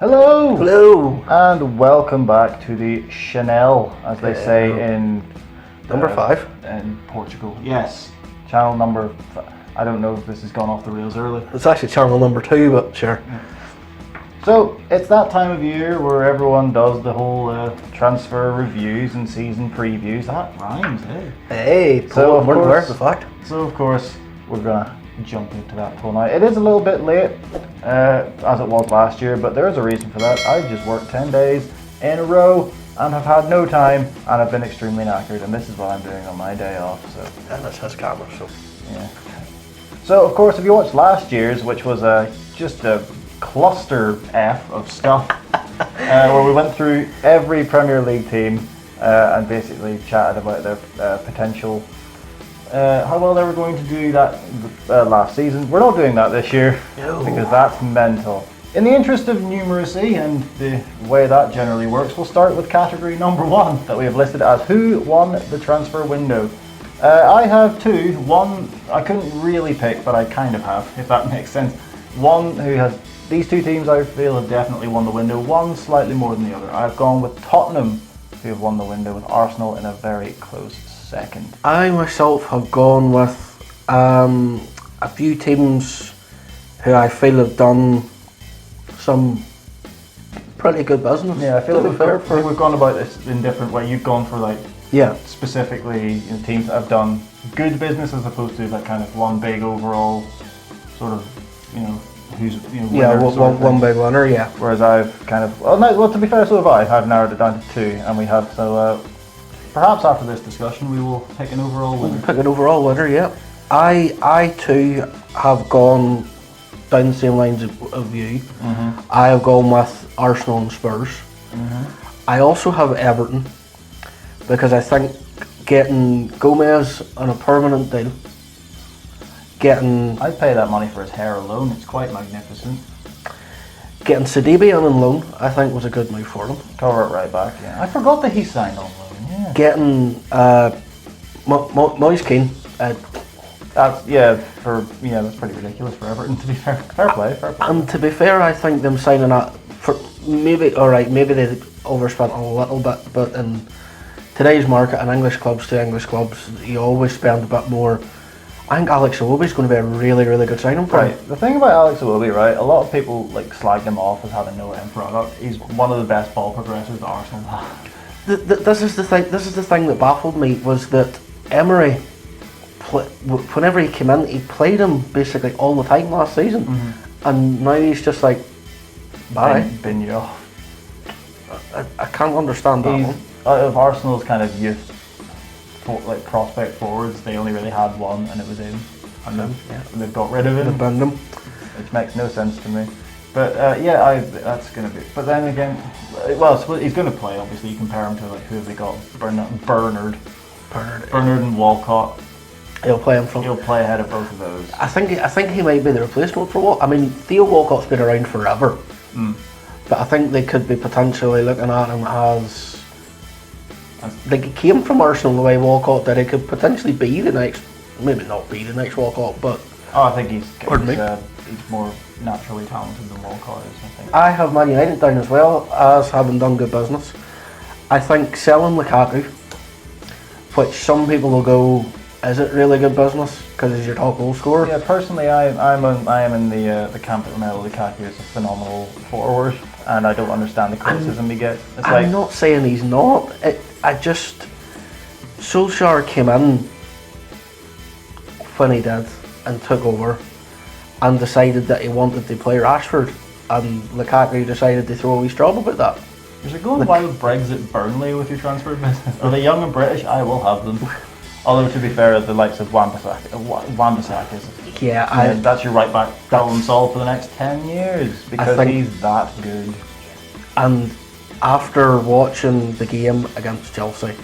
Hello! Hello! And welcome back to the Chanel, as they say in... Number 5. In Portugal. Yes. Channel number... I don't know if this has gone off the rails early. It's actually channel number 2, but sure. Yeah. So, it's that time of year where everyone does the whole transfer reviews and season previews. That rhymes, eh? Hey, so we're aware of the fact. So, of course, we're going to jump into that poll now. It is a little bit late, as it was last year, but there is a reason for that. I just worked 10 days in a row and have had no time, and I've been extremely knackered, and this is what I'm doing on my day off. So, and it's his camera, so yeah. So, of course, if you watched last year's, which was just a cluster F of stuff, where we went through every Premier League team and basically chatted about their potential, how well they were going to do that last season. We're not doing that this year because that's mental. In the interest of numeracy and the way that generally works, we'll start with category number 1 that we have listed as who won the transfer window. I have two. One I couldn't really pick, but I kind of have, if that makes sense. One who has, these two teams I feel have definitely won the window, one slightly more than the other. I've gone with Tottenham, who have won the window, with Arsenal in a very close second. I myself have gone with a few teams who I feel have done some pretty good business. Yeah, I feel like we've gone about this in different ways. You've gone for specifically teams that have done good business as opposed to that kind of one big overall sort of who's one big winner. Yeah. Whereas I've kind of well to be fair, so have I. I've narrowed it down to 2, and we have perhaps after this discussion we will pick an overall winner. Pick an overall winner. Yeah. I too have gone down the same lines of you. Mm-hmm. I have gone with Arsenal and Spurs. Mm-hmm. I also have Everton because I think getting Gomez on a permanent deal, I'd pay that money for his hair alone. It's quite magnificent. Getting Sidibe on loan, I think, was a good move for them. Cover it right back. Yeah, I forgot that he signed on loan. Yeah. Getting Moise Kean. That's pretty ridiculous for Everton, to be fair. Fair play. And to be fair, I think them signing that for maybe they overspent a little bit, but in today's market, and English clubs to English clubs, you always spend a bit more. I think Alex Iwobi is going to be a really, really good signing for him. The thing about Alex Iwobi, right? A lot of people slag him off as having no end product. He's one of the best ball progressors that Arsenal have. This is the thing that baffled me was that Emery, whenever he came in, he played him basically all the time last season, and now he's just like, bye. Bin you off. I can't understand that one. Out of Arsenal's kind of youth, prospect forwards, they only really had one, and it was him. And they've got rid of him. They've banned him, which makes no sense to me. But that's going to be. But then again, well, he's going to play. Obviously, you compare him to who have they got? Bernard and Walcott. He'll play in front. He'll play ahead of both of those. I think he might be the replacement for Walcott. I mean, Theo Walcott's been around forever, but I think they could be potentially looking at him as. Like, he came from Arsenal the way Walcott did. He could potentially be the next, maybe not be the next Walcott, but I think he's more naturally talented than Walcott is. I think. I have Man United down as well as having done good business. I think selling Lukaku, which some people will go, is it really good business because he's your top goal scorer? Yeah, personally, I am in the camp that Romelu Lukaku is a phenomenal forward, and I don't understand the criticism he gets. I'm not saying he's not. Solskjaer came in when he did and took over and decided that he wanted to play Rashford, and Lukaku decided to throw a wee straw about that. Is it going wild Brexit Burnley with your transfer business? Are they young and British? I will have them. Although, to be fair, the likes of Wan-Bissaka is... Yeah, that's your right back problem solved for the next 10 years because he's that good. And after watching the game against Chelsea,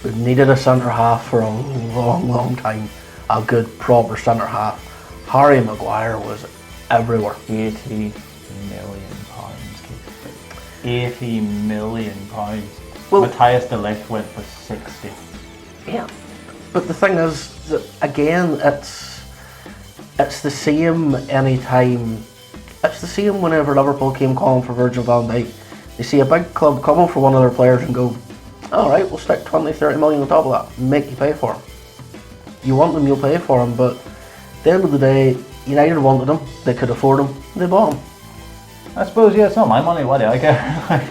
we've needed a centre-half for a long, long time. A good, proper centre-half. Harry Maguire was everywhere. £80 million. £80 million. Well, Matthias de Ligt went for 60. Yeah. But the thing is that again, it's the same anytime. It's the same whenever Liverpool came calling for Virgil van Dijk. They see a big club coming for one of their players and go, alright, we'll stick 20-30 million on top of that and make you pay for him. You want him, you'll pay for him, but at the end of the day, United wanted him, they could afford him, they bought him. I suppose, yeah, it's not my money, why do I care?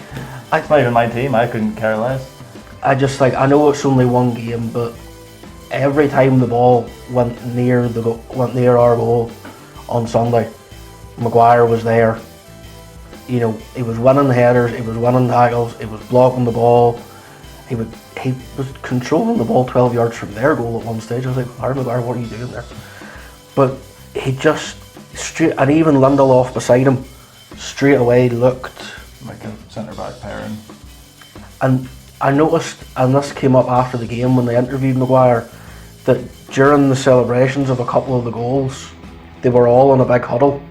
It's not even my team, I couldn't care less. I just like, I know it's only one game, but every time the ball went near our goal on Sunday, Maguire was there. You know, he was winning headers, he was winning tackles, he was blocking the ball. He was controlling the ball 12 yards from their goal at one stage. I was like, Harry Maguire, what are you doing there? But he just and even Lindelof beside him straight away looked like a centre back pairing. And I noticed, and this came up after the game when they interviewed Maguire, that during the celebrations of a couple of the goals, they were all in a big huddle,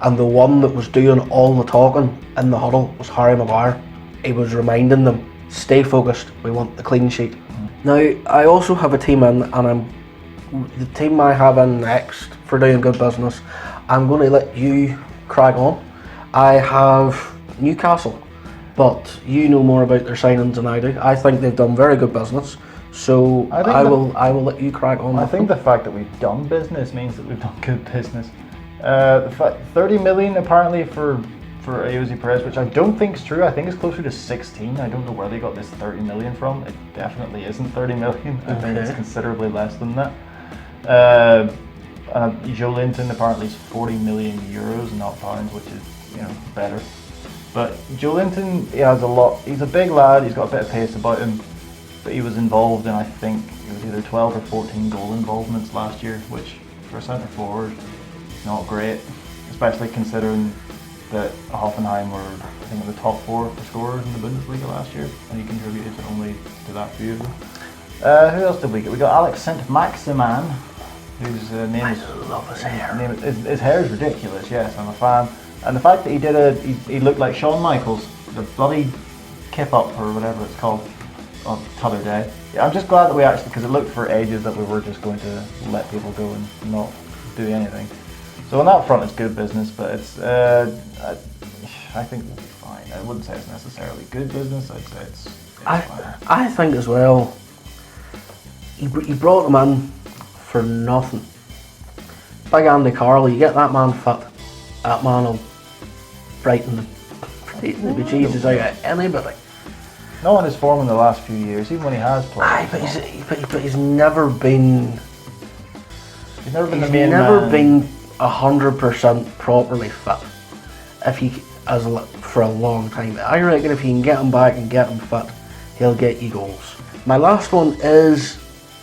and the one that was doing all the talking in the huddle was Harry Maguire. He was reminding them, stay focused, we want the clean sheet. Now, I also have a team in, and the team I have in next for doing good business, I'm going to let you crack on. I have Newcastle, but you know more about their signings than I do. I think they've done very good business, so I will let you crack on. I think the fact that we've done business means that we've done good business. The fact 30 million apparently for Ayoze Perez, which I don't think is true. I think it's closer to 16. I don't know where they got this 30 million from. It definitely isn't 30 million. I think it's considerably less than that. Joe Linton apparently is 40 million euros, not pounds, which is better. But Joe Linton, he has a lot. He's a big lad. He's got a bit of pace about him. But he was involved in, I think it was either 12 or 14 goal involvements last year, which for a centre forward is not great, especially considering that Hoffenheim were, I think, in the top 4 for scorers in the Bundesliga last year, and he contributed only to that few of them. Who else did we get? We got Alex Saint-Maximin, whose name is... I love his hair. His hair is ridiculous, yes, I'm a fan. And the fact that he looked like Shawn Michaels, the bloody kip-up or whatever it's called, on t'other day. Yeah, I'm just glad that we actually, because it looked for ages that we were just going to let people go and not do anything. So on that front, it's good business, but it's I think we'll be fine. I wouldn't say it's necessarily good business. I'd say it's fine. I think as well. He brought him in for nothing. Big Andy Carroll, you get that man fit, that man will frighten the bejesus out of anybody. Not on his form in the last few years, even when he has played. Aye, but he's never been. He's never been the main man. Been 100% properly fit. For a long time. I reckon if you can get him back and get him fit, he'll get you goals. My last one is,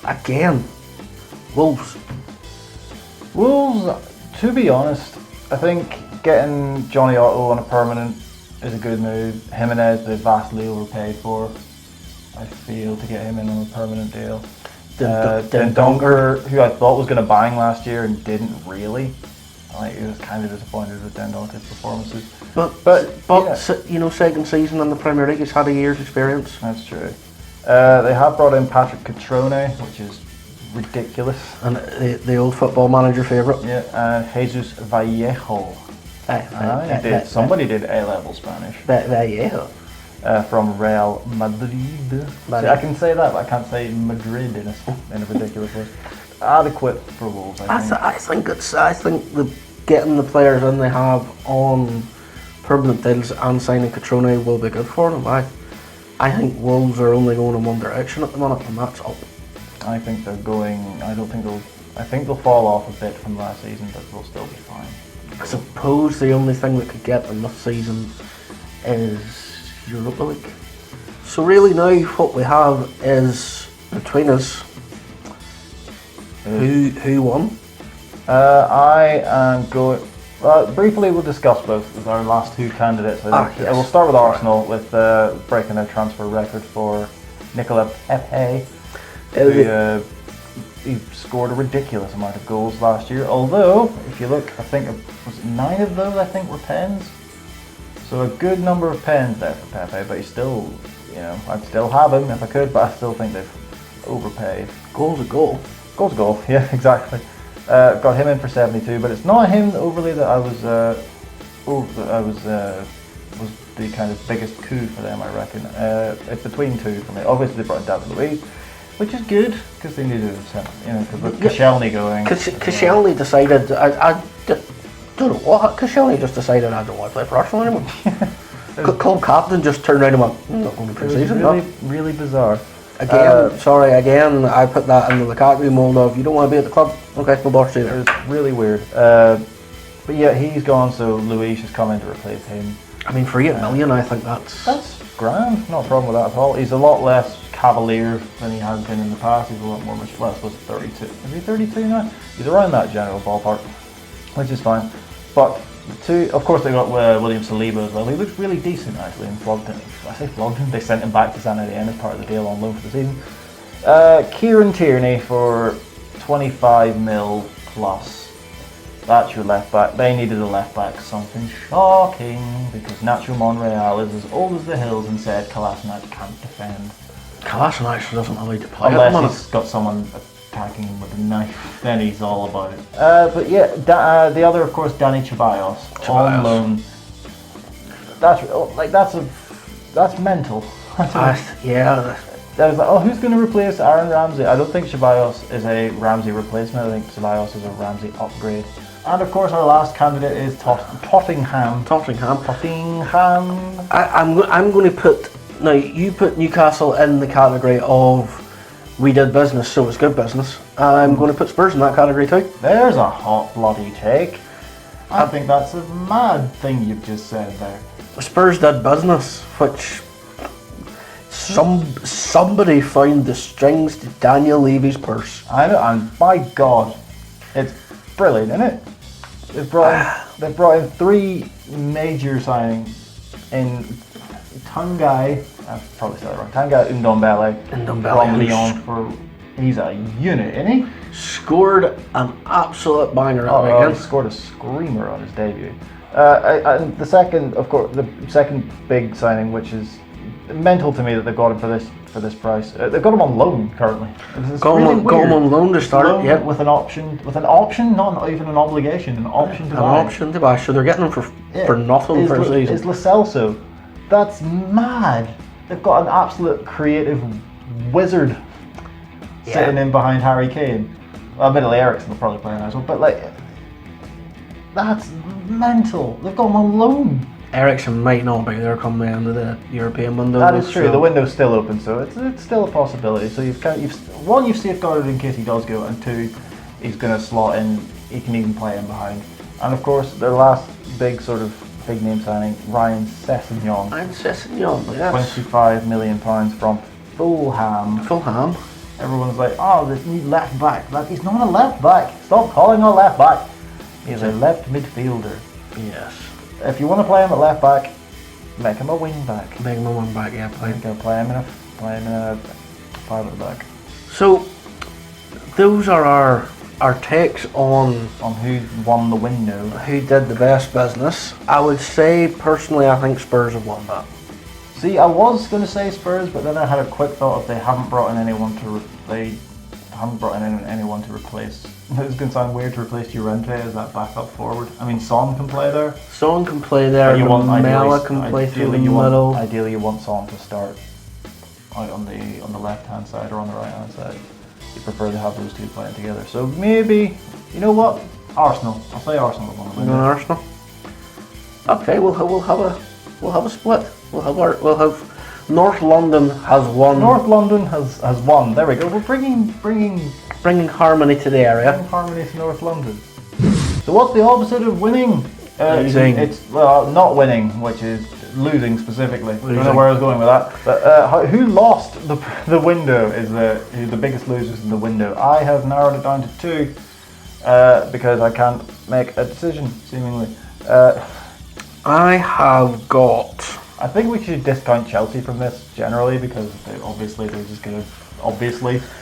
again, Wolves. Wolves, to be honest, I think getting Johnny Otto on a permanent is a good move. Jimenez, they vastly overpaid for. I feel to get him in on a permanent deal. Dendoncker, who I thought was going to bang last year and didn't really. I was kind of disappointed with Dendoncker's performances. But second season in the Premier League, he's had a year's experience. That's true. They have brought in Patrick Catrone, which is ridiculous. And the old football manager favourite. Yeah, Jesus Vallejo. Somebody did A-level Spanish. Vallejo. From Real Madrid. See, I can say that, but I can't say Madrid in a ridiculous way. Adequate for Wolves, I think. I think getting the players in they have on permanent deals and signing Catrone will be good for them. I think Wolves are only going in one direction at the minute, and that's up. I think they're going. I think they'll fall off a bit from last season, but they'll still be fine. I suppose the only thing that could get them this season is Europa League. So really now what we have is between us. Who won? I am going. Briefly, we'll discuss both with our last two candidates. Yes. We'll start with Arsenal with breaking their transfer record for Nicolas Pepe. He scored a ridiculous amount of goals last year. Although, if you look, I think was 9 of those were pens. So a good number of pens there for Pepe. But he's still, I'd still have him if I could. But I still think they've overpaid. Goal's a goal. Goal's a goal, yeah, exactly. Got him in for 72, but it's not him overly that I was was the kind of biggest coup for them, I reckon. It's between two for me. Obviously, they brought in David Luiz, which is good because they needed because with Koscielny going. Koscielny decided. I don't know what. Koscielny just decided I don't want to play for Arsenal anymore. Club captain just turned around and went, I'm not going to pre-season. Really bizarre. Again, I put that in the Lukaku mold of you don't want to be at the club. Okay, no bother, stay there. It was really weird. But yeah, he's gone, so Luis has come in to replace him. I mean, for 8 million, I think that's grand. Not a problem with that at all. He's a lot less cavalier than he has been in the past. He's a lot more much less. Was 32? Is he 32 now? He's around that general ballpark, which is fine. But of course, they got William Saliba as well. He looks really decent actually in Flogton. I say Flogton. They sent him back to San Etienne as part of the deal on loan for the season. Kieran Tierney for 25 mil plus. That's your left back. They needed a left back. Something shocking because Nacho Monreal is as old as the hills and said Kolasinac can't defend. Kolasinac doesn't allow to play. Unless he's got someone attacking him with a knife, then he's all about it. But yeah, the other, of course, Danny Ceballos on loan. That's mental. Yeah. I was like, who's going to replace Aaron Ramsey? I don't think Ceballos is a Ramsey replacement. I think Ceballos is a Ramsey upgrade. And of course, our last candidate is Tottenham. I'm going to put. Now, you put Newcastle in the category of we did business, so it's good business. I'm going to put Spurs in that category too. There's a hot bloody take. I think that's a mad thing you've just said there. Spurs did business, which somebody found the strings to Daniel Levy's purse. I know, and by God, it's brilliant, isn't it? They've brought in 3 major signings in Tanguy, I probably said that wrong, Tanguy Ndombele from Lyon he's a unit, isn't he? Scored an absolute banger at the weekend. He scored a screamer on his debut. And the second big signing, which is mental to me that they've got him for this price. They've got him on loan currently. Got him on loan to start. Yeah, with an option, not even an obligation, an option to buy. An option to buy. So they're getting him for nothing for a season. It's Lo Celso. That's mad. They've got an absolute creative wizard sitting in behind Harry Kane. Well, admittedly, Eriksen will probably play in as well, but that's mental. They've got him on loan. Eriksen might not be there come the end of the European window. That is true. The window's still open, so it's still a possibility. So you've safeguarded in case he does go, and 2, he's going to slot in. He can even play in behind. And of course, their last big name signing, Ryan Sessegnon. Yes. £25 million from Fulham. Everyone's like, this new left back. He's not a left back. Stop calling him a left back. He's a left midfielder. Yes. If you want to play him at left back, make him a wing back. Play him in a 5 at the back. So those are our takes on who won the window. Who did the best business. I would say personally I think Spurs have won that. See, I was going to say Spurs, but then I had a quick thought if they haven't brought in anyone to replace. It's going to sound weird to replace Llorente as that backup forward. I mean, Son can play there. Son can play there. Mela can play through the middle. Ideally, you want Son to start out on the left-hand side or on the right-hand side. You prefer to have those two playing together. So maybe, you know what? Arsenal. I'll say Arsenal will win the window. Arsenal. Okay, we'll have a split. We'll have North London has won. North London has won. There we go. We're bringing harmony to the area. Bringing harmony to North London. So what's the opposite of winning? Losing. It's not winning, which is losing specifically. I don't know where I was going with that. But who lost the window is the biggest losers in the window. I have narrowed it down to 2 because I can't make a decision seemingly. I have got. I think we should discount Chelsea from this generally because they're just going to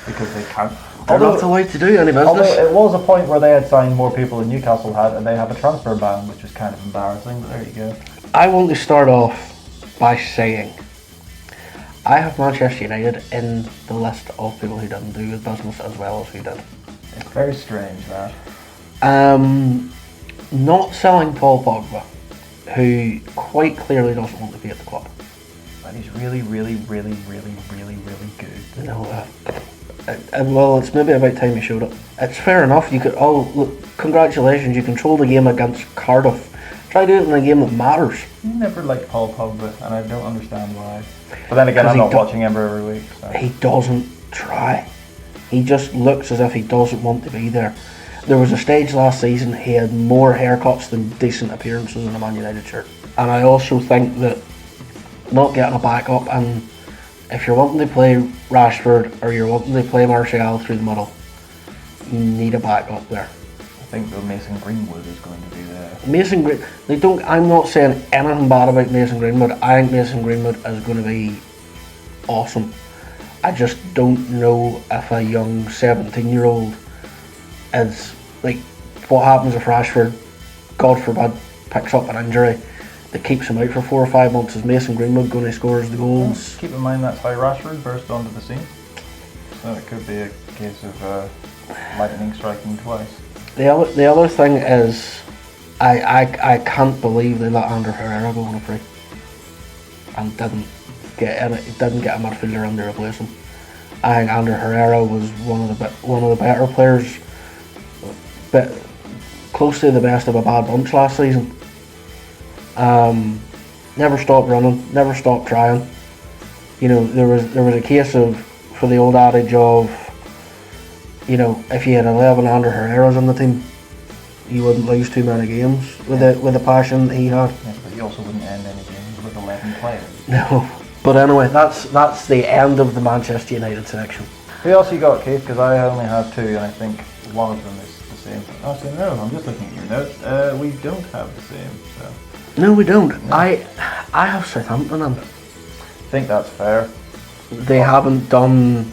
because they can't. They're not allowed to do any business. Although it was a point where they had signed more people than Newcastle had, and they have a transfer ban, which was kind of embarrassing. But there you go. I want to start off by saying I have Manchester United in the list of people who didn't do business as well as who did. It's very strange that. Not selling Paul Pogba. who quite clearly doesn't want to be at the club. But he's really, really, really, really, really, really good. No, well, it's maybe about time he showed up. It's fair enough. You could. Oh, look! Congratulations! You controlled the game against Cardiff. Try doing it in a game that matters. You never liked Paul Pogba, and I don't understand why. But then again, I'm not watching him every week. So. He doesn't try. He just looks as if he doesn't want to be there. There was a stage last season he had more haircuts than decent appearances in a Man United shirt. And I also think that not getting a backup, and if you're wanting to play Rashford or you're wanting to play Martial through the middle, you need a backup there. I think though Mason Greenwood is going to be there. I'm not saying anything bad about Mason Greenwood. I think Mason Greenwood is going to be awesome. I just don't know if a young 17-year-old is like, what happens if Rashford, God forbid, picks up an injury that keeps him out for 4 or 5 months. Is Mason Greenwood going to score the goals? Keep in mind that's how Rashford burst onto the scene. So it could be a case of lightning striking twice. The other thing is, I can't believe they let Ander Herrera go on a free and didn't get a midfielder in to replace him. I think Ander Herrera was one of the better players, but close to the best of a bad bunch last season. Never stopped running, never stopped trying. You know, there was a case of, for the old adage of, you know, if you had 11 Ander Herreras on the team, you wouldn't lose too many games with the passion that he had. Yes, but you also wouldn't end any games with 11 players. No. But anyway, that's the end of the Manchester United section. Who else you got, Keith? Because I only have 2, and I think one of them is the same. Actually, no, I'm just looking at your notes. We don't have the same. So. No, we don't. No. I have Southampton in. I think that's fair. They haven't done.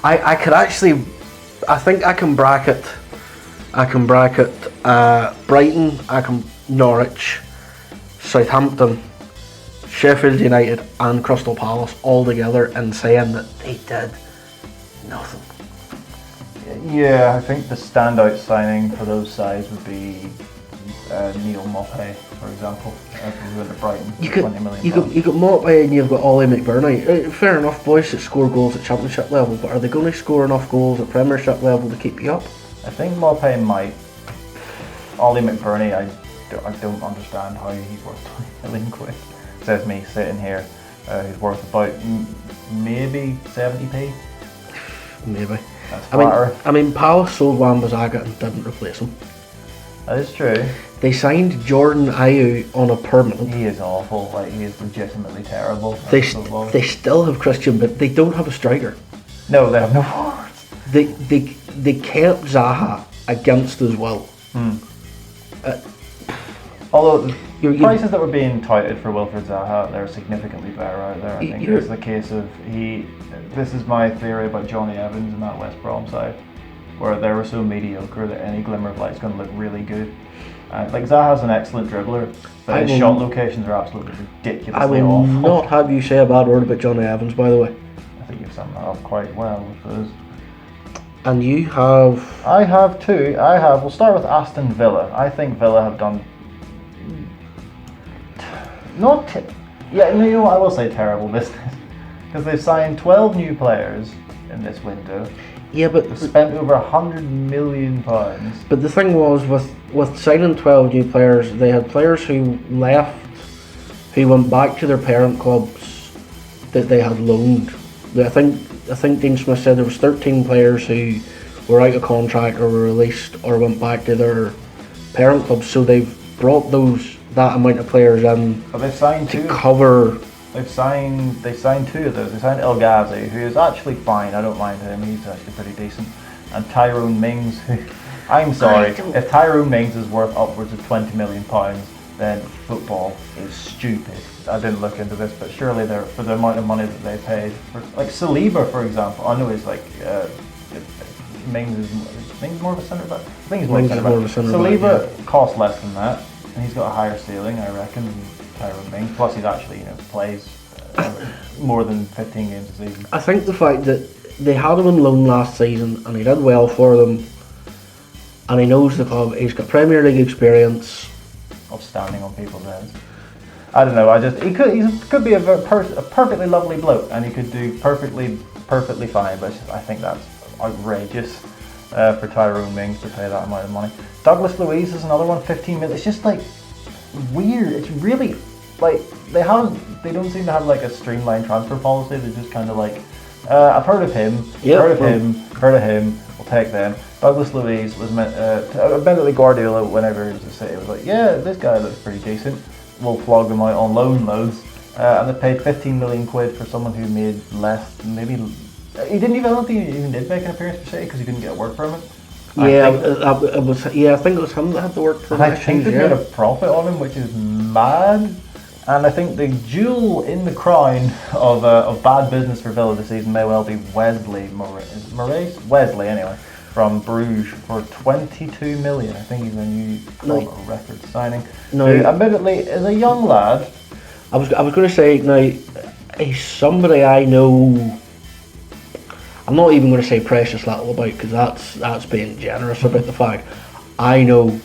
I could actually. I think I can bracket. Brighton. Norwich, Southampton, Sheffield United, and Crystal Palace all together, and saying that they did nothing. Yeah, I think the standout signing for those sides would be Neil Maupay, for example. If we went to Brighton, £20 million. You got Maupay and you've got Ollie McBurney. Fair enough, boys that score goals at Championship level, but are they going to score enough goals at Premiership level to keep you up? I think Maupay might. Ollie McBurney, I don't understand how he's worth £20 million. Says me sitting here. He's worth about maybe 70p. Maybe. That's flattering. I mean, Palace sold Wan-Bissaka and didn't replace him. That is true. They signed Jordan Ayew on a permanent. He is awful. Like, he is legitimately terrible. They still have Christian, but they don't have a striker. No, they have no forwards. They kept Zaha against his will. Although the prices that were being touted for Wilfred Zaha, they're significantly better out there. I think it's the case of this is my theory about Johnny Evans and that West Brom side, where they were so mediocre that any glimmer of light is going to look really good. Like Zaha's an excellent dribbler, but his shot locations are absolutely ridiculously awful. I will not have you say a bad word about Johnny Evans, by the way. I think you've summed that up quite well with those. And you have... I have 2. We'll start with Aston Villa. I think Villa have done... you know what, I will say terrible business. Because they've signed 12 new players in this window. Yeah, but... They've spent over £100 million. But the thing was, with signing 12 new players, they had players who left, who went back to their parent clubs that they had loaned. I think Dean Smith said there was 13 players who were out of contract or were released or went back to their parent clubs. So they've brought that amount of players in. But they've signed to cover. They signed 2 of those. They signed El Ghazi, who is actually fine. I don't mind him. He's actually pretty decent. And Tyrone Mings, who I'm sorry, if Tyrone Mings is worth upwards of £20 million, then football is stupid. I didn't look into this, but surely they're for the amount of money that they paid. Like Saliba, for example, I know he's like Mings is more of a centre back. I think he's more of a centre back. Saliba costs less than that, and he's got a higher ceiling, I reckon, than Tyrone Mings. Plus, he's actually plays more than 15 games a season. I think the fact that they had him on loan last season and he did well for them, and he knows the club. He's got Premier League experience. of standing on people's heads. I don't know. He could be a perfectly lovely bloke, and he could do perfectly fine. But I think that's outrageous for Tyrone Mings to pay that amount of money. Douglas Luiz is another one, 15 million. It's just like weird. It's really like they don't seem to have like a streamlined transfer policy. They're just kind of like, I've heard of him, heard of him. We'll take them. Douglas Luiz was admittedly Guardiola whenever he was at City was like, yeah, this guy looks pretty decent. We'll flog them out on loan loads, and they paid 15 million quid for someone who made less. Maybe I don't think he even did make an appearance for City because he didn't get a work permit. I think it was him that had the work permit. I think they made a profit on him, which is mad. And I think the jewel in the crown of bad business for Villa this season may well be Wesley Wesley anyway, from Bruges for 22 million. I think he's a new record signing. No, who, admittedly, is a young lad. I was going to say now, he's somebody I know. I'm not even going to say precious little about because that's being generous about the fact I know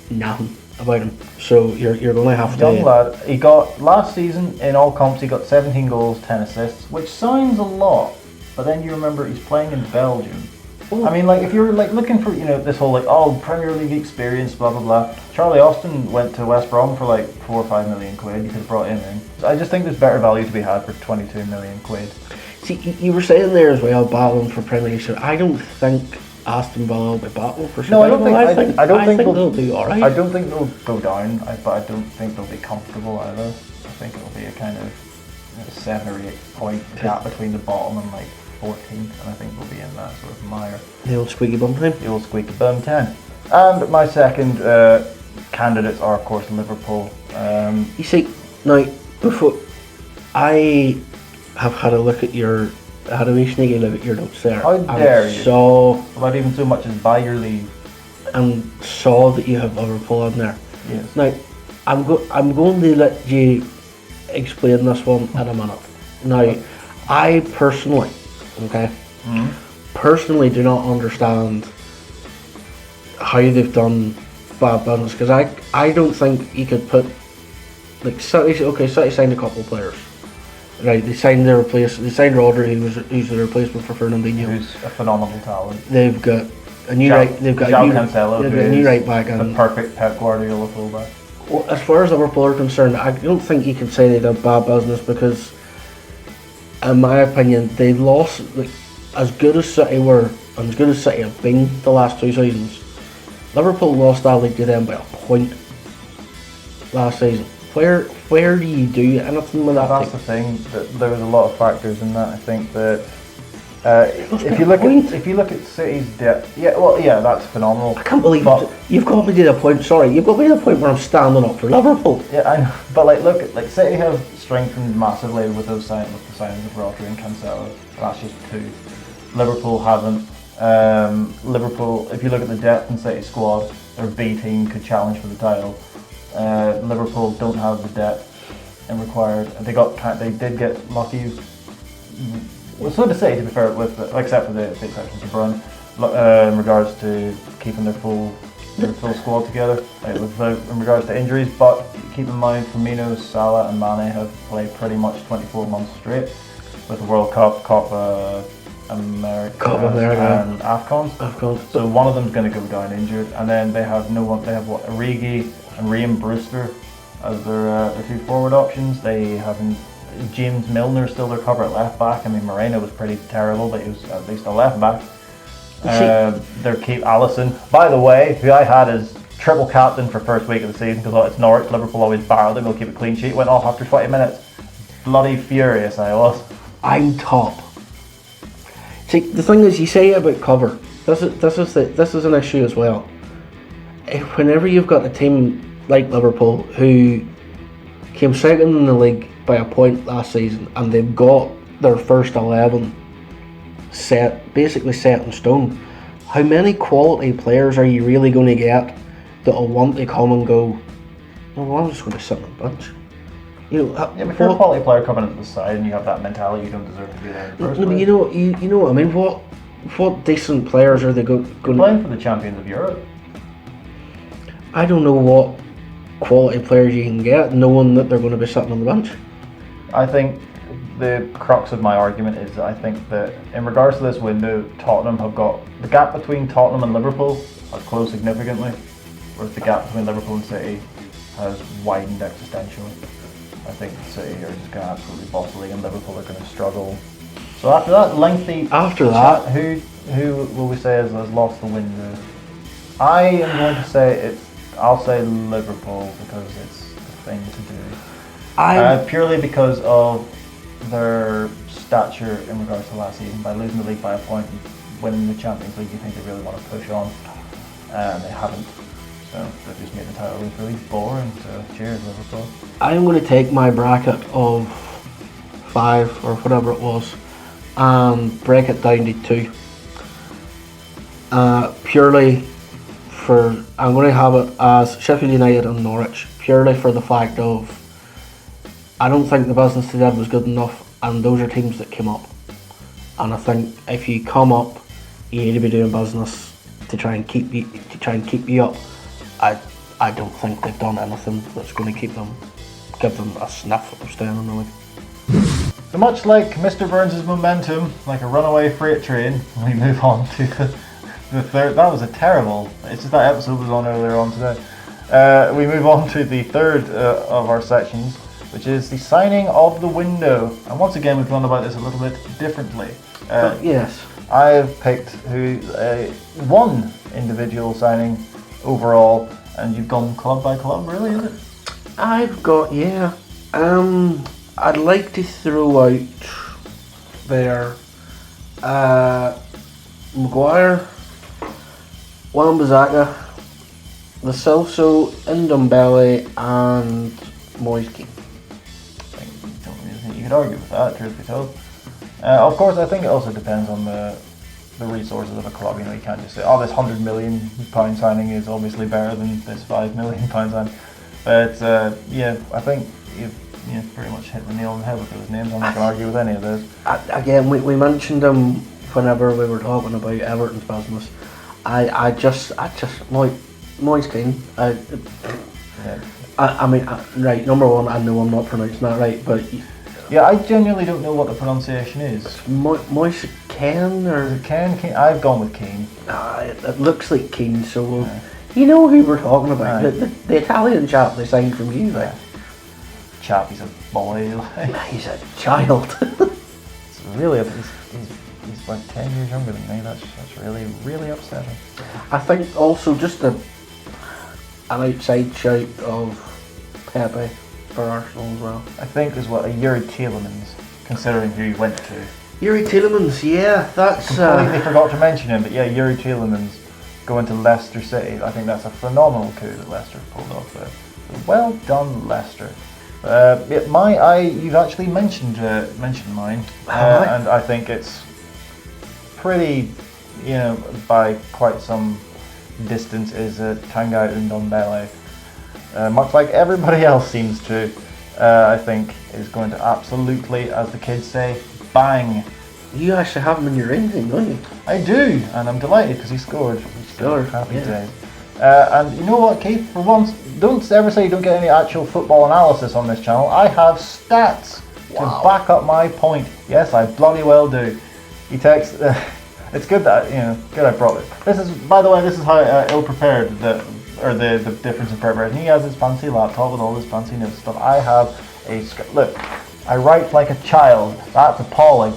nothing about him. So you're going to have to. Young lad. He got last season in all comps. He got 17 goals, 10 assists, which sounds a lot. But then you remember he's playing in Belgium. Ooh. I mean, like if you're like looking for this whole like Premier League experience, blah blah blah. Charlie Austin went to West Brom for like 4 or 5 million quid. You could have brought him in. So I just think there's better value to be had for 22 million quid. See, you were saying there as well, battling for Premier League. So I don't think Aston Villa will be battling for. No, I don't think. I don't think they'll do all right. I don't think they'll go down, but I don't think they'll be comfortable either. I think it'll be a kind of 7 or 8 point gap between the bottom and like 14th, and I think we'll be in that sort of mire. The old squeaky bum time. The old squeaky bum time. And my second candidates are, of course, Liverpool. You see, now, before I have had a look at had a wee sneaky look at your notes there. How dare you? Saw, without even so much as buy your leave. And saw that you have Liverpool on there. Yes. Now, I'm going to let you explain this one in a minute. Now, I personally, personally do not understand how they've done bad business because I don't think you could put like City signed a couple of players. Right, they signed Rodri, who's the replacement for Fernandinho. Who's a phenomenal talent. They've got a new Cancelo, a new right back and the perfect Pep Guardiola fullback. Well, as far as Liverpool are concerned, I don't think you can say they did bad business because, in my opinion, they lost. Like, as good as City were, and as good as City have been the last 2 seasons, Liverpool lost that league to them by a point last season. Where do you do anything with that? That's the thing. That there was a lot of factors in that. I think that if you look at City's depth, that's phenomenal. I can't believe you've got me to the point. Sorry, you've got me to the point where I'm standing up for Liverpool. Yeah, I know. But like City have strengthened massively with the signings of Rodri and Cancelo. That's just 2. Liverpool haven't. Liverpool, if you look at the depth in City's squad, their B team could challenge for the title. Liverpool don't have the depth and required. They did get lucky. Well, so to say, to be fair, except for the exception of Bruyne, in regards to keeping their full squad together, in regards to injuries. But keep in mind, Firmino, Salah, and Mane have played pretty much 24 months straight with the World Cup, Copa America, and AFCON. So one of them's going to go down injured, and then they have no one. They have Origi and Raheem Brewster as their 2 forward options. They have James Milner still their cover at left back. I mean, Moreno was pretty terrible, but he was at least a left back. Their keep Alisson, by the way, who I had as triple captain for first week of the season because it's Norwich. Liverpool always barreled him. He'll keep a clean sheet. Went off after 20 minutes. Bloody furious I was. I'm top. See, the thing is, you say about cover. This is an issue as well. Whenever you've got a team like Liverpool who came second in the league by a point last season and they've got their first 11 basically set in stone, how many quality players are you really going to get that will want to come and go, well, I'm just going to sit on the bench? But if you're a quality player coming into the side and you have that mentality, you don't deserve to be there in the first place. You know what I mean? What decent players are they going? Playing for the champions of Europe. I don't know what quality players you can get, knowing that they're going to be sitting on the bench. I think the crux of my argument is that I think that in regards to this window, Tottenham have got the gap between Tottenham and Liverpool has closed significantly, whereas the gap between Liverpool and City has widened existentially. I think City are just going to absolutely boss the league, and Liverpool are going to struggle. So after that lengthy chat, who will we say has lost the window? I am going to say I'll say Liverpool because it's the thing to do. Purely because of their stature in regards to last season. By losing the league by a point and winning the Champions League, you think they really want to push on, and they haven't. So they've just made the title race really boring. So cheers, Liverpool. I'm going to take my bracket of 5 or whatever it was and break it down to 2. Purely for, I'm going to have it as Sheffield United and Norwich, purely for the fact of I don't think the business they did was good enough, and those are teams that came up. And I think if you come up, you need to be doing business to try and keep you up. I don't think they've done anything that's going to give them a sniff of staying in the league. So much like Mr. Burns' momentum, like a runaway freight train, we move on to the third. That was a terrible. It's just that episode was on earlier on today. We move on to the third of our sections, which is the signing of the window. And once again, we've gone about this a little bit differently. Yes. I've picked one individual signing overall, and you've gone club by club, really, is it? I've got, yeah. I'd like to throw out there Maguire, Wan-Bissaka, Lo Celso, Ndombele, and Moise Kean. I don't really think you could argue with that, truth be told. Of course, I think it also depends on the resources of a club. You know, you can't just say, oh, this £100 million signing is obviously better than this £5 million signing. But yeah, I think you've pretty much hit the nail on the head with those names. I'm not going to argue with any of those. Again, we mentioned them whenever we were talking about Everton's business. I just Moise Kean. I mean, right, number one, I know I'm not pronouncing that right, but yeah, I genuinely don't know what the pronunciation is. Moise Kean or is it Kean? I've gone with Kean. It looks like Kean, so you know who we're talking about. The Italian chap they signed from you, right? Chap, he's a boy. He's a child. It's really he's like 10 years younger than me. That's really, really upsetting. I think also just an outside shout of Pepe for Arsenal as well. I think as well a Yuri Tielemans, considering who he went to. Yuri Tielemans, yeah, that's completely forgot to mention him, but yeah, Yuri Tielemans going to Leicester City. I think that's a phenomenal coup that Leicester pulled off there. So well done, Leicester. You've actually mentioned mine, and I think it's pretty, by quite some distance, is Tanguy Ndombele. Much like everybody else seems to, I think is going to absolutely, as the kids say, bang. You actually have him in your ranking, don't you? I do, and I'm delighted because he scored. Happy days. And you know what, Keith? For once, don't ever say you don't get any actual football analysis on this channel. I have stats to back up my point. Yes, I bloody well do. He texts. It's good that good I brought it. This is, by the way, this is how ill-prepared the difference in preparation. He has his fancy laptop with all his fancy notes stuff. I have a script. Look, I write like a child. That's appalling.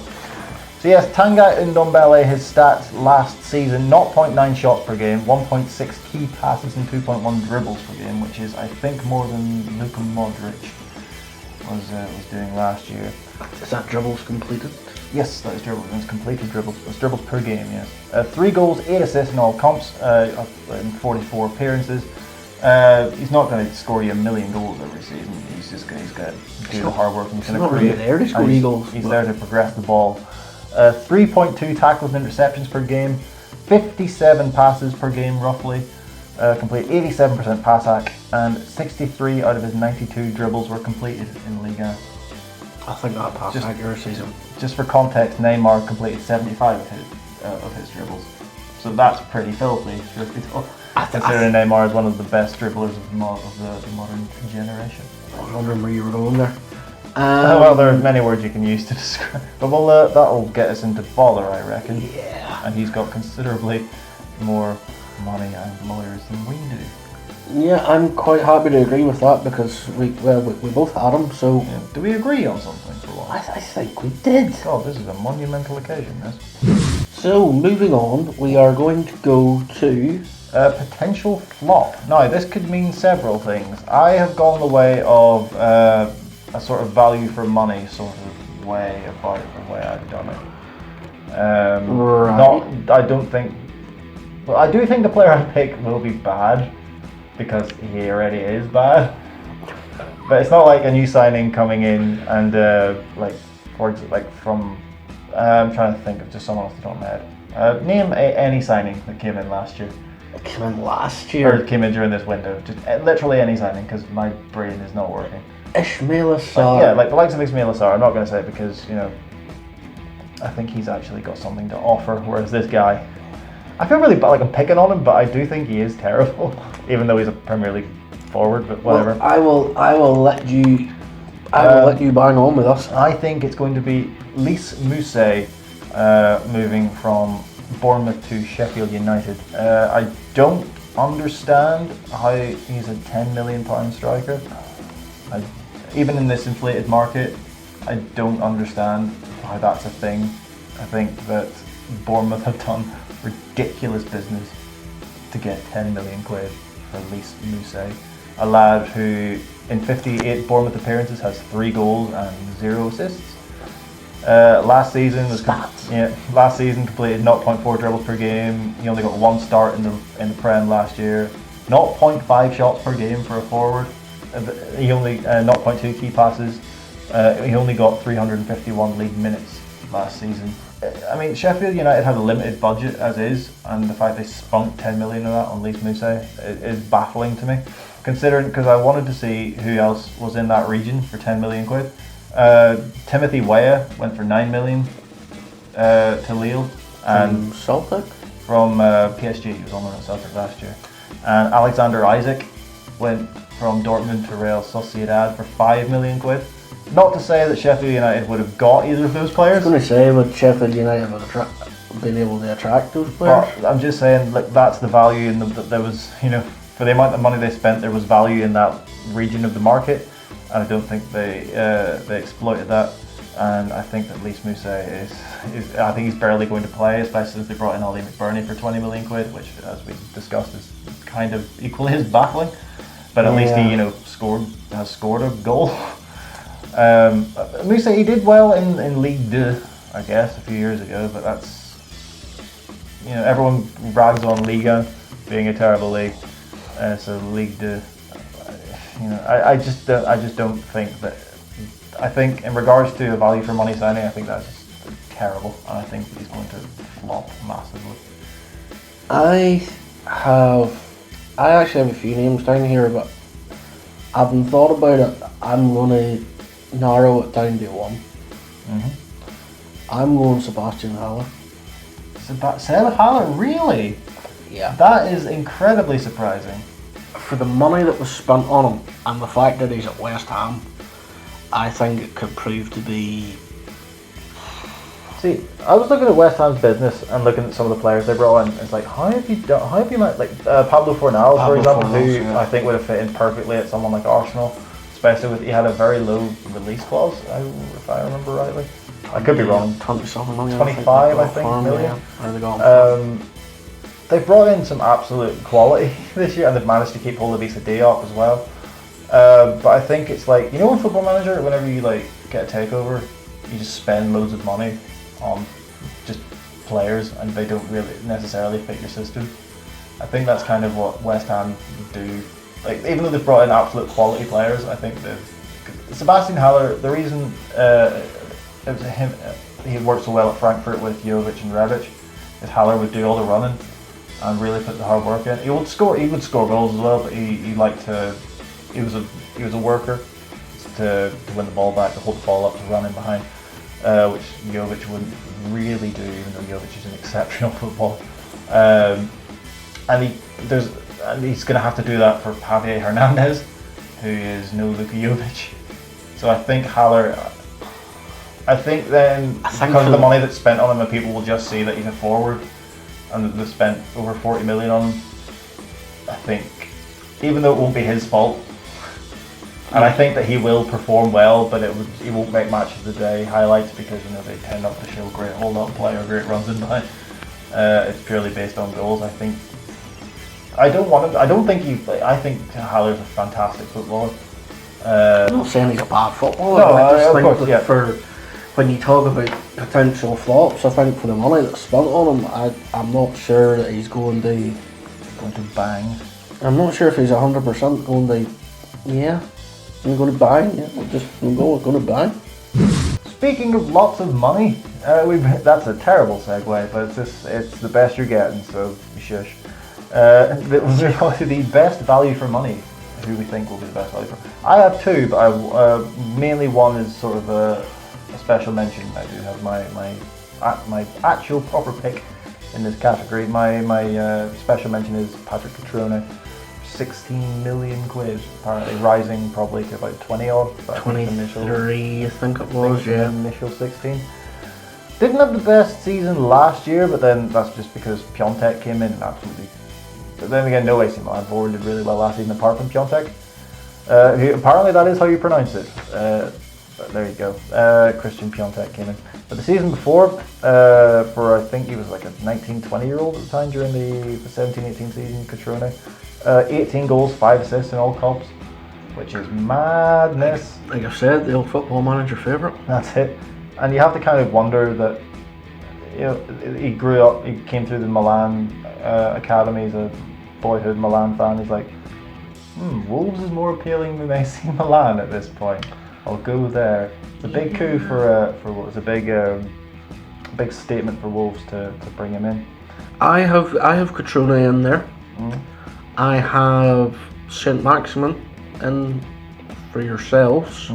So yes, Tanguy Ndombele, his stats last season: 0.9 shots per game, 1.6 key passes, and 2.1 dribbles per game, which is, I think, more than Luka Modric was doing last year. Is that dribbles completed? Yes, that is dribbles. It's completed dribbles. It's dribbles per game. Yes. 3 goals, 8 assists in all comps, in 44 appearances. He's not going to score you 1 million goals every season. He's going to do the hard work. He's going to create. There to score goals. He's there to progress the ball. 3.2 tackles and interceptions per game, 57 passes per game roughly, complete 87% pass hack, and 63 out of his 92 dribbles were completed in Liga. I think that pass accuracy. Just for context, Neymar completed 75 of his dribbles, so that's pretty filthy. considering Neymar is one of the best dribblers of the modern generation. I was wondering where you were going there. Well, there are many words you can use to describe, but that'll get us into bother, I reckon. Yeah. And he's got considerably more money and lawyers than we do. Yeah, I'm quite happy to agree with that because we both had him. So Yeah. Do we agree on something for once? I think we did. God, this is a monumental occasion, this. So moving on, we are going to go to Potential flop. Now, this could mean several things. I have gone the way of a sort of value for money sort of way about the way I've done it. Right. I don't think. Well, I do think the player I pick will be bad because he already is bad. But it's not like a new signing coming in and I'm trying to think of just someone off the top of my head. Name any signing that came in last year. it came in last Or year. came in during this window. Just literally any signing because my brain is not working. Ishmael Assar. Yeah, like the likes of Ismail Assar. I'm not going to say it because, I think he's actually got something to offer, whereas this guy, I feel really bad, like I'm picking on him, but I do think he is terrible, even though he's a Premier League forward, but whatever. Well, I will let you let you bang on with us. I think it's going to be Lys Mousset moving from Bournemouth to Sheffield United. I don't understand how he's a £10 million striker. Even in this inflated market, I don't understand how that's a thing. I think that Bournemouth have done ridiculous business to get 10 million quid for Lys Mousset, a lad who in 58 Bournemouth appearances has 3 goals and 0 assists. Last season completed 0.4 dribbles per game. He only got 1 start in the Prem last year. 0.5 shots per game for a forward. He only 0.2 key passes. He only got 351 league minutes last season. I mean, Sheffield United have a limited budget as is, and the fact they spunked 10 million of that on Lys Mousset is baffling to me. Considering, because I wanted to see who else was in that region for 10 million quid. Timothy Weah went for 9 million to Lille, and Celtic from PSG, he was on loan at Celtic last year. And Alexander Isaac went from Dortmund to Real Sociedad for 5 million quid. Not to say that Sheffield United would have got either of those players. I was going to say, would Sheffield United have been able to attract those players? But I'm just saying, like, that's the value in that there was, for the amount of money they spent, there was value in that region of the market, and I don't think they exploited that. And I think that Lys Mousset is I think he's barely going to play, especially since they brought in Ollie McBurney for 20 million quid, which, as we discussed, is kind of equally as baffling. But at least he, has scored a goal. Mousset, he did well in Ligue 2, I guess, a few years ago, but that's, everyone rags on Liga being a terrible league, so Ligue 2, I just don't think that. I think in regards to a value for money signing, I think that's just terrible, and I think he's going to flop massively. I actually have a few names down here, but I haven't thought about it. I'm going to narrow it down to one. I'm going Sebastian Haller. Seb Haller, really? Yeah. That is incredibly surprising. For the money that was spent on him and the fact that he's at West Ham, I think it could prove to be. See, I was looking at West Ham's business and looking at some of the players they brought in. It's like, how have you met Pablo Fornals, for example, who I think would have fit in perfectly at someone like Arsenal, especially with he had a very low release clause, if I remember rightly. I could be wrong. 20-something million. 25, I think, million. Where they gone? They've brought in some absolute quality this year, and they've managed to keep hold of Issa Diop as well. But I think it's like, in Football Manager, whenever you get a takeover, you just spend loads of money on just players, and they don't really necessarily fit your system. I think that's kind of what West Ham do. Like, even though they've brought in absolute quality players, I think Sebastian Haller, the reason it was him, he worked so well at Frankfurt with Jovic and Rebic, is Haller would do all the running and really put the hard work in. He would score goals as well, but he was a worker to win the ball back, to hold the ball up, to run in behind, which Jovic wouldn't really do, even though Jovic is an exceptional footballer. And and he's going to have to do that for Javier Hernandez, who is no Luka Jovic. So I think Haller. I think then because of the money that's spent on him, and people will just see that he's a forward, and that they've spent over 40 million on him. I think, even though it won't be his fault, and I think that he will perform well, but he won't make match of the day highlights because they tend not to show great hold-up play or great runs in behind. It's purely based on goals. I think. I think Haller's a fantastic footballer. I'm not saying he's a bad footballer. No, I just think course, yeah. for when you talk about potential flops, I think for the money that's spent on him, I'm not sure that he's going to bang. I'm not sure if he's 100% going to. Yeah, I'm going to bang. Yeah, we're going to bang. Speaking of lots of money, that's a terrible segue, but it's the best you're getting, so shush. We're going to the best value for money. Who we think will be the best value for? I have two, but mainly one is sort of a special mention. I do have my actual proper pick in this category. My special mention is Patrick Cutrone, 16 million quid, apparently rising probably to about 20 odd. 23, I think it was. Yeah. Initial 16. Didn't have the best season last year, but then that's just because Piontek came in and absolutely. But then again, no AC Milan forward did really well last season apart from Piontek. Apparently that is how you pronounce it. But there you go. Christian Piontek came in. But the season before, for I think he was like a 19-20-year-old at the time during the 17-18 season, Cutrone. 18 goals, 5 assists in all comps, which is madness. Like I said, the old Football Manager favourite. That's it. And you have to kind of wonder that, he grew up, he came through the Milan academy as a boyhood Milan fan. He's like, Wolves is more appealing than AC Milan at this point. I'll go there. It's a big coup for what was a big statement for Wolves to bring him in. I have Cutrone in there. I have Saint Maximin in for yourselves.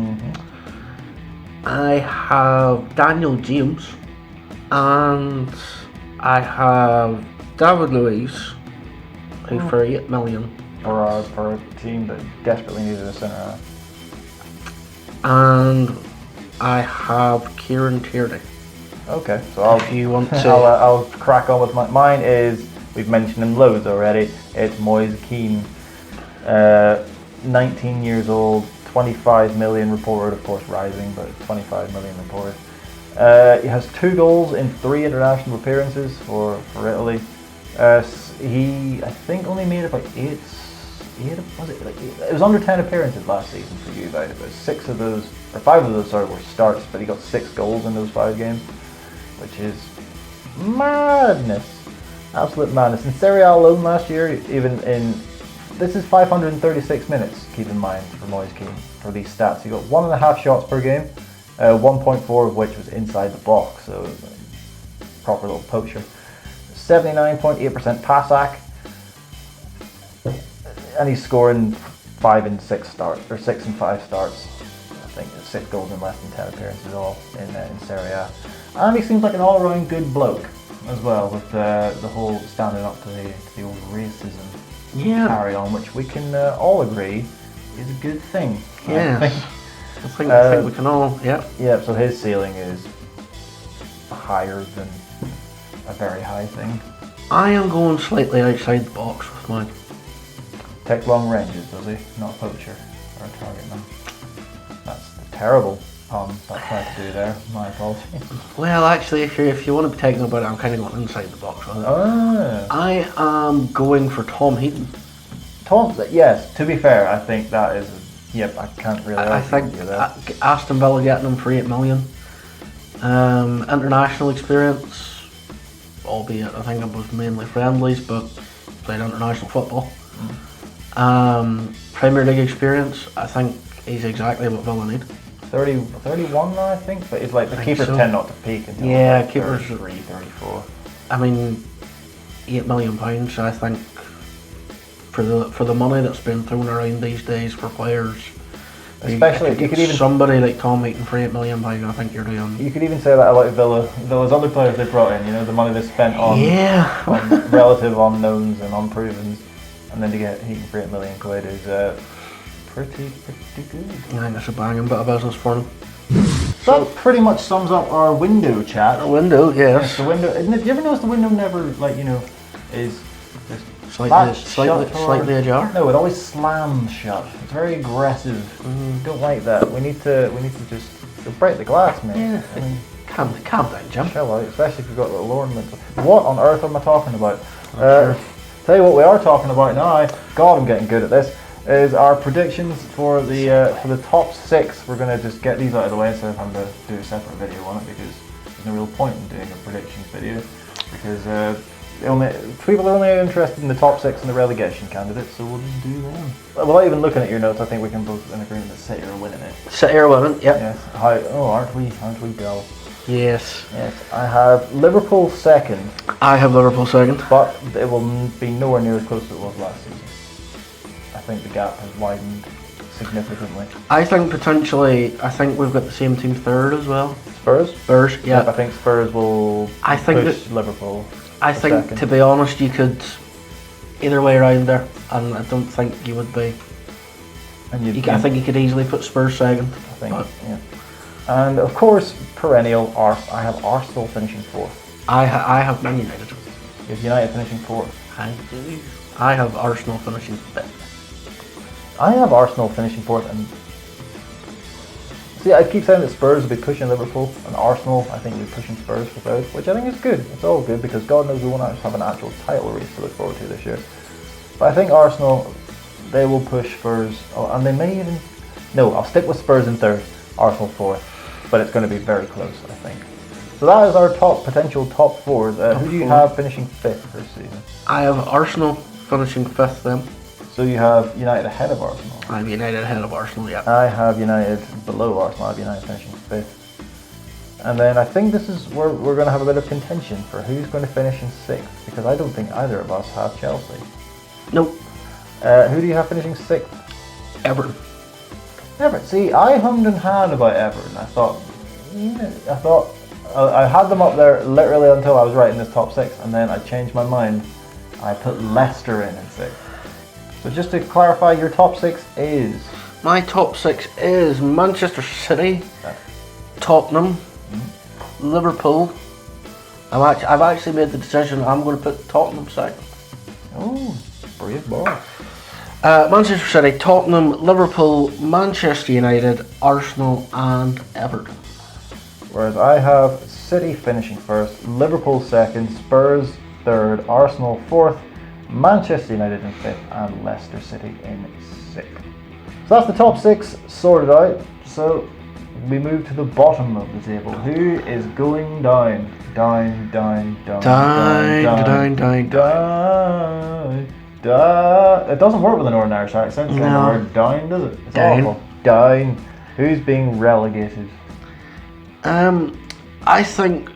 I have Daniel James, and I have David Luiz, who for 8 million. For a team that desperately needed a centre half. And I have Kieran Tierney. Okay, so if you want to, I'll crack on with mine. Is we've mentioned him loads already. It's Moise Kean, 19 years old, 25 million reported, of course rising, but 25 million reported. He has 2 goals in 3 international appearances for Italy. He, I think, only made about 8 was it? It was under 10 appearances last season for Juve. About 5 of those were starts, but he got 6 goals in those 5 games, which is madness, absolute madness. In Serie A alone last year, this is 536 minutes. Keep in mind for Moise Kean for these stats, he got 1.5 shots per game, 1.4 of which was inside the box, so proper little poacher. 79.8% pass ac. And he's scoring 5 and 6 starts, or 6 and 5 starts. I think 6 goals in less than 10 appearances all in Serie A. And he seems like an all-round good bloke as well, with the whole standing up to the old racism carry on, which we can all agree is a good thing. Yeah, I think we can all. Yeah. So his ceiling is higher than a very high thing. I am going slightly outside the box with mine. Takes long ranges, does he? Not a poacher or a target man. That's a terrible pun that I tried to do there. My apologies. Well, actually, if you want to be taken about it, I'm kind of going inside the box with it. I am going for Tom Heaton. Yes. To be fair, I think that is. Yep, I can't really. I think Aston Villa getting him for 8 million. International experience, albeit I think it was mainly friendlies, but played international football. Premier League experience, I think he's exactly what Villa need. 31 now, I think, but it's like the keepers tend not to peak until keepers 33, 34. I mean, £8 million, I think, for the money that's been thrown around these days for players. Especially, you could even somebody like Tom Heaton for £8 million, I think you're doing. You could even say that about Villa's other players they brought in. The money they spent on on relative unknowns and unprovens. and then to get Heaton for £8 million is pretty good. I think it's a banging bit of business for them. So that pretty much sums up our window chat. A window, yes. The window. Do you ever notice the window never, like, is just Slightly ajar. No, it always slams shut. It's very aggressive. Don't like that. We need to just break the glass, mate. Yeah. I mean, Calm down, Jim. chill out, especially if you've got little ornaments. What on earth am I talking about? Sure. Tell you what we are talking about now. God, I'm getting good at this. Is our predictions for the top 6. We're gonna just get these out of the way instead of having to do a separate video on it, because there's no real point in doing a predictions video, because people are only interested in the top 6 and the relegation candidates, so we'll just do them. Without even looking at your notes, I think we can both in agreement that City are winning it. City are winning, yep. Yes. Aren't we dull? Yes. Yes. I have Liverpool second, I have Liverpool second. but it will be nowhere near as close as it was last season. I think the gap has widened significantly. I think we've got the same team third as well. Spurs? Yeah. I think Spurs will push Liverpool. I think, second. to be honest, you could either way around there, and I don't think you would be. I think you could easily put Spurs second. I think, yeah. And of course, perennial I have Arsenal finishing 4th. I have Man United. You have United finishing 4th. I do. I have Arsenal finishing 5th. I have Arsenal finishing 4th, and see, I keep saying that Spurs will be pushing Liverpool, and Arsenal, I think, will be pushing Spurs for 3rd, which I think is good. It's all good, because God knows we won't have an actual title race to look forward to this year. But I think Arsenal, they will push Spurs, and they may even... No, I'll stick with Spurs in 3rd, Arsenal 4th, but it's going to be very close, I think. So that is our potential top 4s. Who do you have finishing 5th this season? I have Arsenal finishing 5th then. So you have United ahead of Arsenal. I have United ahead of Arsenal, yeah. I have United below Arsenal. I have United finishing 5th. And then I think this is where we're going to have a bit of contention for who's going to finish in 6th, because I don't think either of us have Chelsea. Nope. Who do you have finishing 6th? Everton. Everton. See, I hummed and hawed about Everton. I thought I had them up there literally until I was writing this top 6, and then I changed my mind. I put Leicester in 6th. So just to clarify, your top 6 is? My top 6 is Manchester City, Tottenham, Liverpool. I've actually made the decision I'm going to put Tottenham second. Oh, brave boy. Manchester City, Tottenham, Liverpool, Manchester United, Arsenal and Everton. Whereas I have City finishing 1st, Liverpool 2nd, Spurs 3rd, Arsenal 4th, Manchester United in 5th, and Leicester City in 6th. So that's the top 6 sorted out. So we move to the bottom of the table. Who is going down? Down. It doesn't work with an Northern Irish accent. Saying the word down, does it? It's down. Awful. Down. Who's being relegated? I think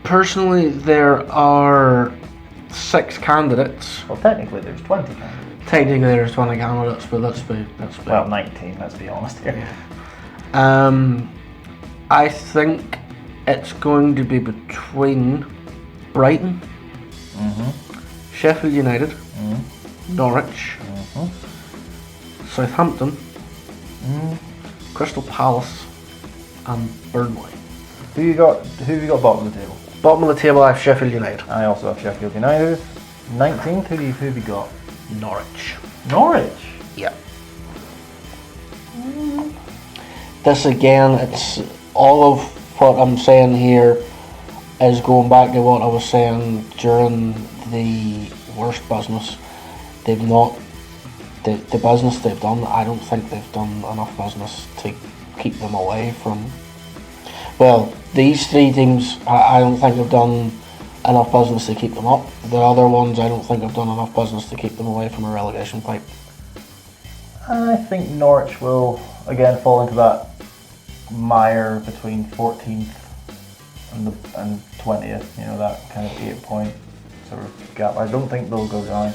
personally there are 6 candidates. Well, technically there's 20 candidates. Technically there's 20 candidates, but let's be. Well, 19. Let's be honest here. I think it's going to be between Brighton, Sheffield United, Norwich, Southampton, Crystal Palace, and Burnley. Who have you got bottom of the table? Bottom of the table, I have Sheffield United. I also have Sheffield United. 19th, who have you got? Norwich. Norwich? Yeah. This again, it's all of what I'm saying here is going back to what I was saying during the worst business. They've not, the business they've done, I don't think they've done enough business to keep them away from, well, these 3 teams, I don't think have done enough business to keep them up. The other ones, I don't think have done enough business to keep them away from a relegation fight. I think Norwich will again fall into that mire between 14th and 20th. You know, that kind of 8-point sort of gap. I don't think they'll go down.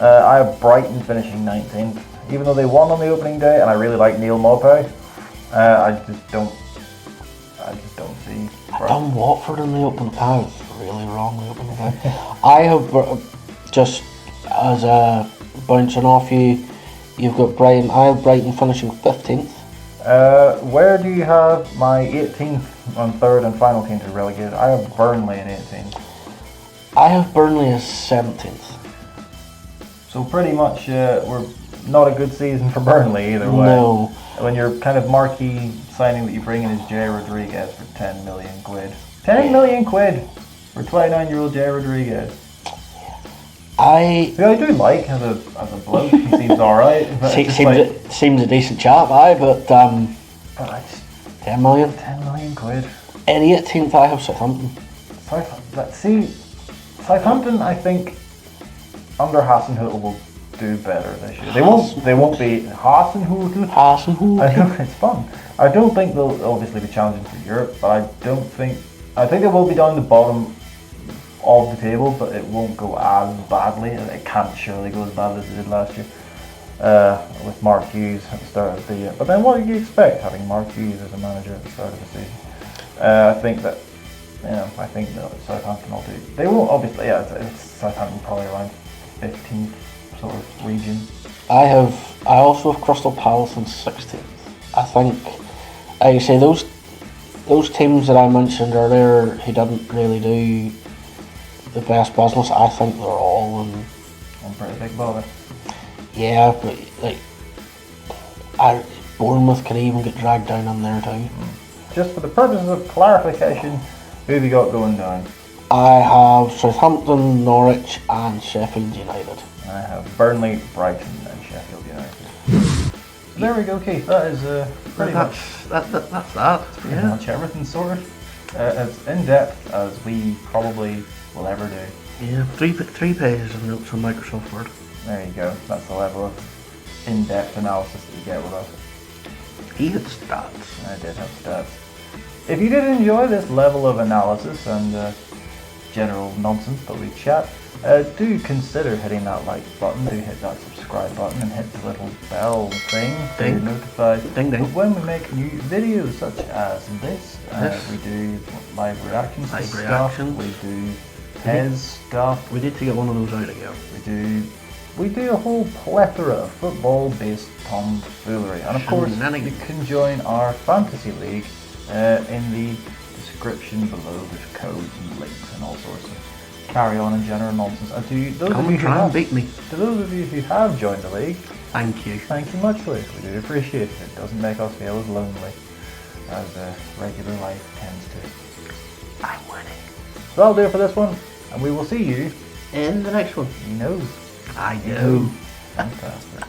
I have Brighton finishing 19th, even though they won on the opening day, and I really like Neil Maupay. I just don't see. I've done Watford in the opening. I was really wrong in the opening day. I have just As bouncing off you, you've got Brighton. I have Brighton finishing 15th. Where do you have my 18th and third and final team to be relegated? I have Burnley in 18th. I have Burnley as 17th. So pretty much we're not a good season for Burnley either way. No. When your kind of marquee signing that you bring in is Jay Rodriguez for 10 million quid. 10 million quid for 29-year-old Jay Rodriguez. I do like as a bloke. He seems alright. Seems a decent chap, but 10 million. 10 million quid. In 18th, I have Southampton. Southampton, I think under Hasenhüttl will do better this year. They won't be Hasenhüttl. I know it's fun. I don't think they'll obviously be challenging for Europe, but I think they will be down the bottom of the table, but it won't go as badly. It can't surely go as bad as it did last year with Mark Hughes at the start of the year. But then what do you expect having Mark Hughes as a manager at the start of the season? I think that Southampton will do. They won't obviously. Yeah, it's Southampton probably around 15th sort of region. I also have Crystal Palace in 16th. I think, like you say, those teams that I mentioned earlier who didn't really do the best business, I think they're all in pretty big bother. Yeah, but like Bournemouth can even get dragged down in there too. Just for the purposes of clarification, who have you got going down? I have Southampton, Norwich and Sheffield United. I have Burnley, Brighton and Sheffield United. So there we go, Keith. That is pretty much everything sorted. As in depth as we probably will ever do. Yeah, three pages of notes on Microsoft Word. There you go. That's the level of in-depth analysis that you get with us. He had stats. I did have stats. If you did enjoy this level of analysis and general nonsense that we chat, do consider hitting that like button, do hit that subscribe button and hit the little bell thing to be notified when we make new videos such as this. We do live reactions to stuff, we do Pez stuff. We need to get one of those out again. We do a whole plethora of football-based tomfoolery. And of course, you can join our fantasy league in the description below. There's codes and links and all sorts of carry-on and general nonsense. And to those of you who have joined the league, thank you muchly. We do appreciate it. It doesn't make us feel as lonely as regular life tends to. I'm winning. So that'll do it for this one, and we will see you in the next one. He knows. I know. Fantastic.